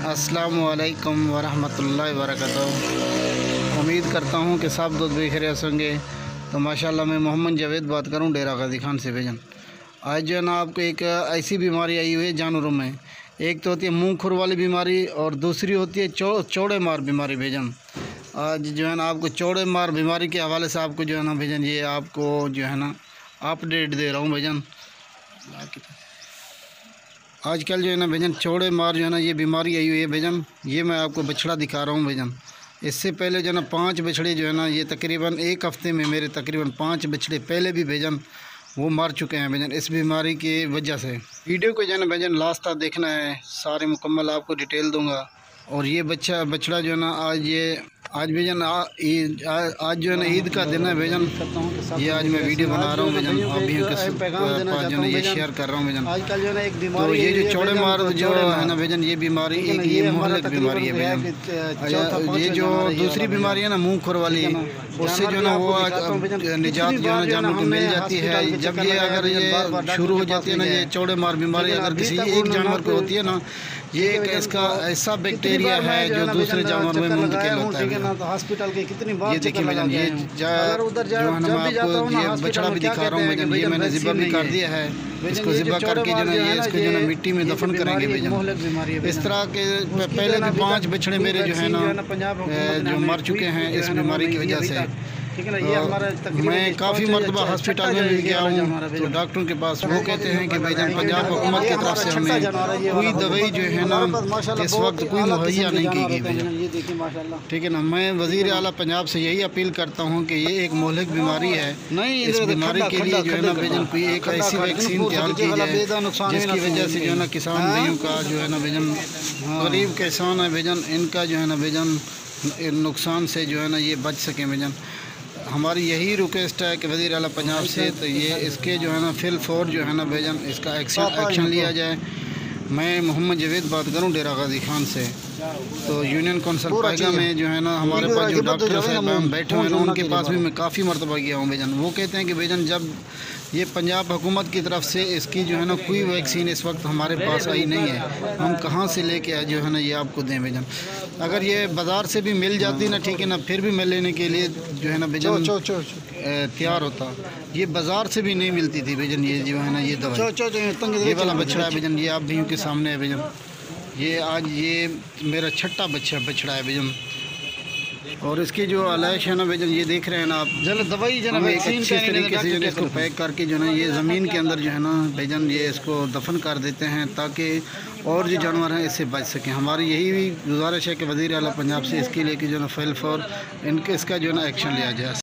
अस्सलामुअलैकुम वरहमतुल्लाहि वबरकातुहू। उम्मीद करता हूँ कि सब दोस्त बेखैरियत होंगे। तो माशाल्लाह मैं मोहम्मद जावेद बात करूँ डेरा गाजी खान से भेजन। आज जो है ना आपको एक ऐसी बीमारी आई हुई है जानवरों में। एक तो होती है मुँह खुर वाली बीमारी और दूसरी होती है चौड़े मार बीमारी भेजन। आज जो है ना आपको चौड़े मार बीमारी के हवाले से आपको जो है ना भेजन ये आपको जो है ना अपडेट दे रहा हूँ भेजन। आजकल जो है ना भेजन चौड़े मार जो है ना ये बीमारी आई हुई है भेजन। ये मैं आपको बछड़ा दिखा रहा हूँ भेजन। इससे पहले जो है ना 5 बछड़े जो है ना ये तकरीबन एक हफ़्ते में मेरे तकरीबन 5 बछड़े पहले भी भेजन वो मर चुके हैं भेजन इस बीमारी की वजह से। वीडियो को जो है ना भेजन लास्ट तक देखना है, सारे मुकम्मल आपको डिटेल दूँगा। और ये बछड़ा जो है ना आज भेजन आज जो है ना ईद का दिन है भेजन। ये आज मैं वीडियो बना रहा हूँ भेजन, अभी जो है ना ये शेयर कर रहा हूँ भेजन। आजकल जो है ना एक बीमारी, तो ये जो चौड़े मार जो है ना भेजन ये बीमारी एक ये मुहल्लिक बीमारी है भेजन। ये जो दूसरी बीमारी है ना मुँह खुर वाली, उससे जो है ना वो निजात जो है ना जानवर को मिल जाती है। जब ये अगर ये शुरू हो जाती है ना ये चौड़े मार बीमारी अगर किसी एक जानवर को होती है ना, ये एक इसका ऐसा बैक्टीरिया है जो दूसरे जानवर में मुंतकिल होता है। तो हॉस्पिटल के कितनी बार ये देखिए मैडम, ये जो है ना मैं आपको ये बछड़ा भी दिखा रहा हूँ भैया। ये मैंने ज़िबा भी कर दिया है। इसको ज़िबा करके जो है ये इसको जो है मिट्टी में दफन करेंगे भैया। इस तरह के पहले भी 5 बछड़े मेरे जो है ना जो मर चुके हैं इस बीमारी की वजह से। ठीक है ना, ये हमारा मैं काफ़ी मरतबा हॉस्पिटल में भी गया हूँ तो डॉक्टरों के पास वो कहते हैं कि भाईजान पंजाब हुकूमत की तरफ से हमें कोई दवाई जो है ना इस वक्त कोई मुहैया नहीं की गई भैया। ठीक है ना, मैं वज़ीर आला पंजाब से यही अपील करता हूँ कि ये एक मुहल्लिक बीमारी है। नहीं, इस बीमारी के लिए जो है ना भाईजान कोई एक ऐसी वैक्सीन तैयार की जाए जिसकी वजह से जो है ना किसान भाइयों का जो है ना भाईजान गरीब किसान है भाईजान इनका जो है ना भाईजान नुकसान से जो है ना ये बच सकें भाईजान। हमारी यही रिक्वेस्ट है कि वज़ीर आला पंजाब से तो ये इसके जो है ना फिल फौर जो है ना भाईजान इसका एक्शन लिया जाए। मैं मोहम्मद जावेद बात करूं डेरा गाजी खान से। तो यूनियन कौंसिल पाएगा में जो है ना हमारे पास जो डॉक्टर साहब बैठे हुए हैं उनके पास भी मैं काफ़ी मरतबा गया हूँ भाईजान। वो कहते हैं कि भाईजान जब ये पंजाब हुकूमत की तरफ से इसकी जो है ना कोई वैक्सीन इस वक्त हमारे पास आई नहीं है, हम कहाँ से लेके जो है ना ये आपको दें भाईजान। अगर ये बाज़ार से भी मिल जाती ना ठीक है ना, फिर भी मैं लेने के लिए जो है ना भाईजान तैयार होता। ये बाज़ार से भी नहीं मिलती थी भाईजान ये जो है ना ये दवाई। ये वाला बछड़ा है भाईजान, ये आप भी के सामने है भाईजान। ये आज ये मेरा छठा बछड़ा है भाईजान। और इसकी जो आलाइश है ना भाईजान ये देख रहे हैं ना आप, जल दवाई जो है एक अच्छी तरीके से इसको पैक करके जो है ये ज़मीन के अंदर जो है ना भाईजान ये इसको दफन कर देते हैं ताकि और जो जानवर हैं इससे बच सकें। हमारी यही गुजारिश है कि वज़ीर आला पंजाब से इसके लिए कि जो है ना फैल फौर इसका जो है ना एक्शन लिया जाए।